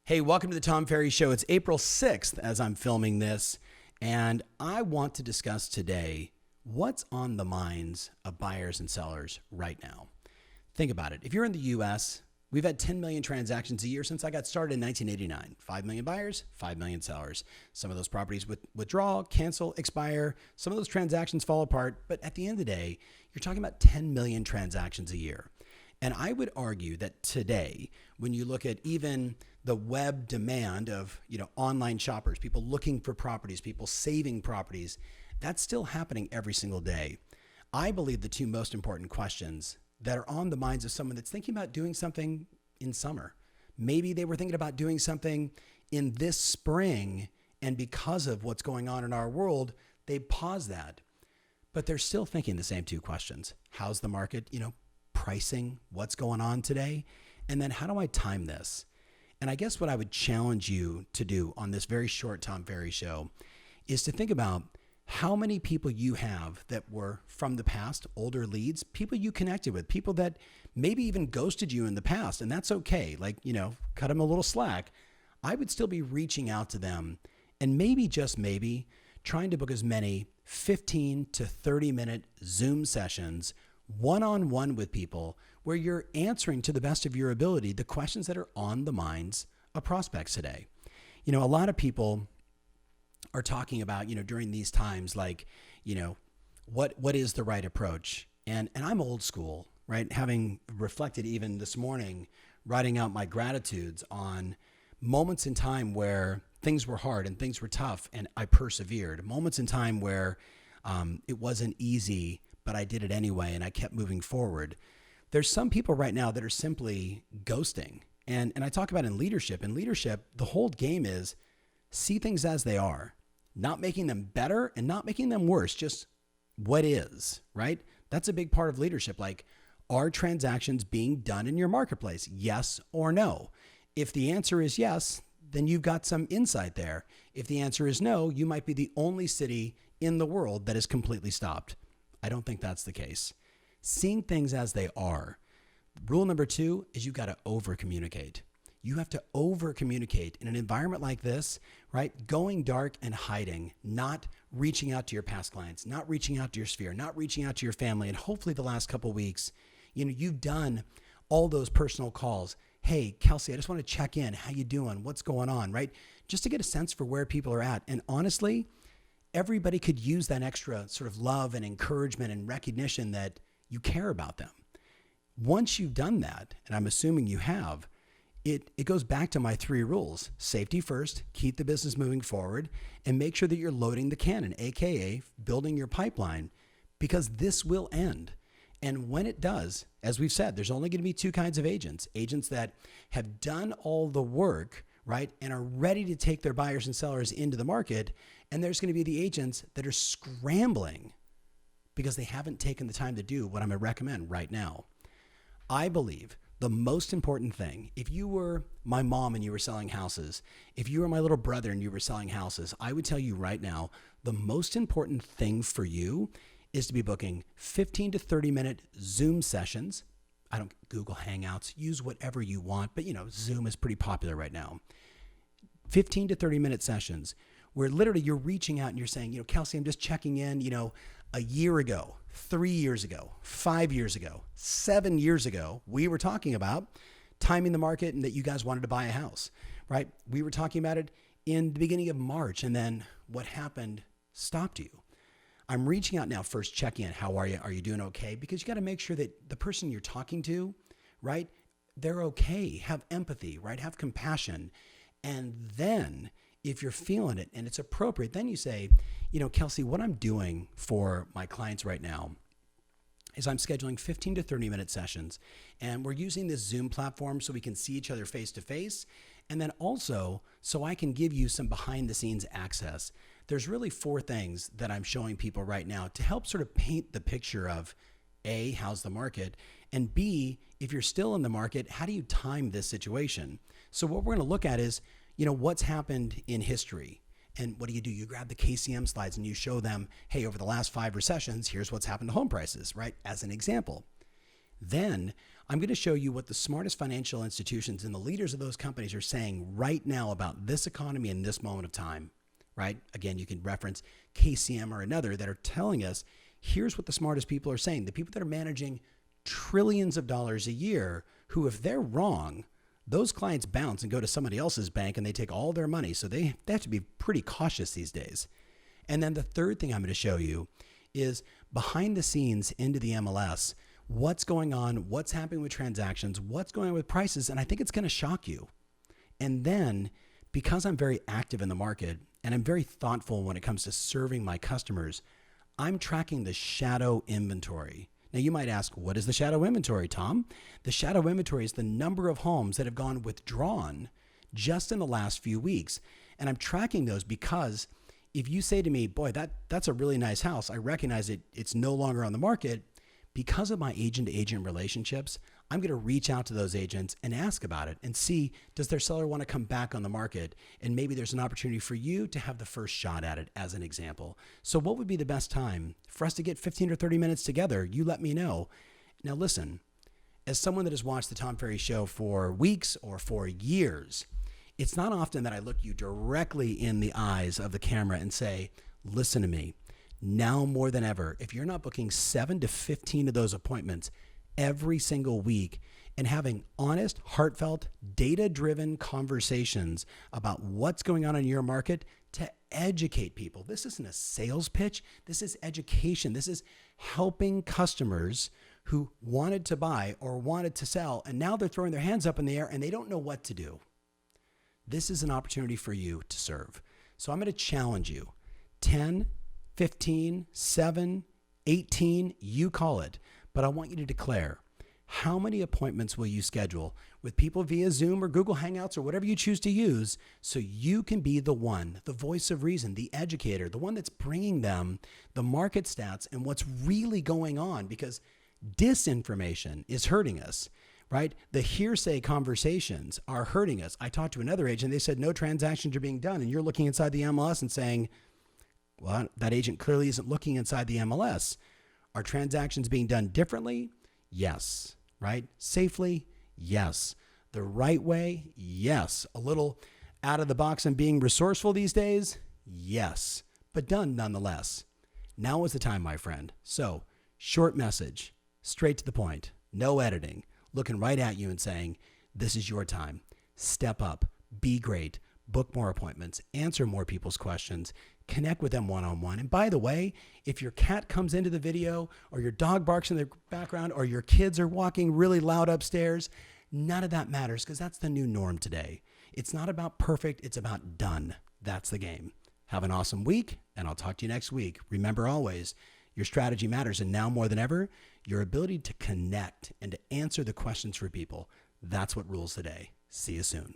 Hey, welcome to the Tom Ferry Show. It's April 6th as I'm filming this, and I want to discuss today what's on the minds of buyers and sellers right now. Think about it. If you're in the U.S., we've had 10 million transactions a year since I got started in 1989. 5 million buyers, 5 million sellers. Some of those properties withdraw, cancel, expire. Some of those transactions fall apart, but at the end of the day, you're talking about 10 million transactions a year. And I would argue that today, when you look at even the web demand of, online shoppers, people looking for properties, people saving properties, that's still happening every single day. I believe the two most important questions that are on the minds of someone that's thinking about doing something in summer. Maybe they were thinking about doing something in this spring, and because of what's going on in our world, they paused that. But they're still thinking the same two questions. How's the market, pricing, what's going on today? And then how do I time this? And I guess what I would challenge you to do on this very short Tom Ferry show is to think about how many people you have that were from the past, older leads, people you connected with, people that maybe even ghosted you in the past, and that's okay. Cut them a little slack. I would still be reaching out to them and maybe, just maybe, trying to book as many 15 to 30 minute Zoom sessions one-on-one with people where you're answering to the best of your ability the questions that are on the minds of prospects today. A lot of people are talking about, during these times, what is the right approach? And I'm old school, right? Having reflected even this morning, writing out my gratitudes on moments in time where things were hard and things were tough and I persevered. Moments in time where it wasn't easy, but I did it anyway and I kept moving forward. There's some people right now that are simply ghosting. And I talk about in leadership. In leadership, the whole game is see things as they are, not making them better and not making them worse, just what is, right? That's a big part of leadership. Are transactions being done in your marketplace? Yes or no? If the answer is yes, then you've got some insight there. If the answer is no, you might be the only city in the world that is completely stopped. I don't think that's the case. Seeing things as they are. Rule number 2 is you've got to over-communicate. You have to over-communicate in an environment like this, right? Going dark and hiding, not reaching out to your past clients, not reaching out to your sphere, not reaching out to your family. And hopefully the last couple of weeks, you've done all those personal calls. Hey, Kelsey, I just want to check in. How you doing? What's going on, right? Just to get a sense for where people are at. And honestly, everybody could use that extra sort of love and encouragement and recognition that you care about them. Once you've done that, and I'm assuming you have, it goes back to my 3 rules. Safety first, keep the business moving forward, and make sure that you're loading the cannon, AKA building your pipeline, because this will end. And when it does, as we've said, there's only going to be 2 kinds of agents. Agents that have done all the work, right, and are ready to take their buyers and sellers into the market. And there's going to be the agents that are scrambling because they haven't taken the time to do what I'm going to recommend right now. I believe the most important thing, if you were my mom and you were selling houses, if you were my little brother and you were selling houses, I would tell you right now, the most important thing for you is to be booking 15 to 30 minute Zoom sessions. I don't Google Hangouts, use whatever you want, but Zoom is pretty popular right now. 15 to 30 minute sessions where literally you're reaching out and you're saying, Kelsey, I'm just checking in, a year ago, 3 years ago, 5 years ago, 7 years ago, we were talking about timing the market and that you guys wanted to buy a house, right? We were talking about it in the beginning of March, and then what happened stopped you. I'm reaching out now, first check in. How are you? Are you doing okay? Because you got to make sure that the person you're talking to, right, they're okay. Have empathy, right? Have compassion. And then if you're feeling it and it's appropriate, then you say, Kelsey, what I'm doing for my clients right now is I'm scheduling 15 to 30 minute sessions, and we're using this Zoom platform so we can see each other face to face. And then also so I can give you some behind the scenes access. There's really 4 things that I'm showing people right now to help sort of paint the picture of A, how's the market? And B, if you're still in the market, how do you time this situation? So what we're going to look at is, what's happened in history. And what do? You grab the KCM slides and you show them, hey, over the last 5 recessions, here's what's happened to home prices, right? As an example. Then I'm going to show you what the smartest financial institutions and the leaders of those companies are saying right now about this economy in this moment of time, right? Again, you can reference KCM or another that are telling us, here's what the smartest people are saying. The people that are managing trillions of dollars a year, who if they're wrong, those clients bounce and go to somebody else's bank and they take all their money. So they have to be pretty cautious these days. And then the third thing I'm going to show you is behind the scenes into the MLS, what's going on, what's happening with transactions, what's going on with prices, and I think it's going to shock you. And then, because I'm very active in the market and I'm very thoughtful when it comes to serving my customers, I'm tracking the shadow inventory. Now you might ask, what is the shadow inventory, Tom? The shadow inventory is the number of homes that have gone withdrawn just in the last few weeks. And I'm tracking those because if you say to me, boy, that's a really nice house, I recognize it's no longer on the market. Because of my agent-to-agent relationships, I'm going to reach out to those agents and ask about it and see, does their seller want to come back on the market? And maybe there's an opportunity for you to have the first shot at it, as an example. So what would be the best time for us to get 15 or 30 minutes together? You let me know. Now listen, as someone that has watched the Tom Ferry Show for weeks or for years, it's not often that I look you directly in the eyes of the camera and say, listen to me. Now more than ever, if you're not booking 7 to 15 of those appointments every single week and having honest, heartfelt, data-driven conversations about what's going on in your market to educate people. This isn't a sales pitch. This is education. This is helping customers who wanted to buy or wanted to sell, and now they're throwing their hands up in the air and they don't know what to do. This is an opportunity for you to serve. So I'm going to challenge you. 10, 15, 7, 18, you call it. But I want you to declare, how many appointments will you schedule with people via Zoom or Google Hangouts or whatever you choose to use so you can be the one, the voice of reason, the educator, the one that's bringing them the market stats and what's really going on, because disinformation is hurting us, right? The hearsay conversations are hurting us. I talked to another agent. They said no transactions are being done. And you're looking inside the MLS and saying, well, that agent clearly isn't looking inside the MLS. Are transactions being done differently? Yes. Right? Safely? Yes. The right way? Yes. A little out of the box and being resourceful these days? Yes. But done nonetheless. Now is the time, my friend. So, short message, straight to the point, no editing, looking right at you and saying, this is your time. Step up. Be great. Book more appointments. Answer more people's questions. Connect with them one-on-one. And by the way, if your cat comes into the video or your dog barks in the background or your kids are walking really loud upstairs, none of that matters because that's the new norm today. It's not about perfect. It's about done. That's the game. Have an awesome week, and I'll talk to you next week. Remember always, your strategy matters. And now more than ever, your ability to connect and to answer the questions for people. That's what rules the day. See you soon.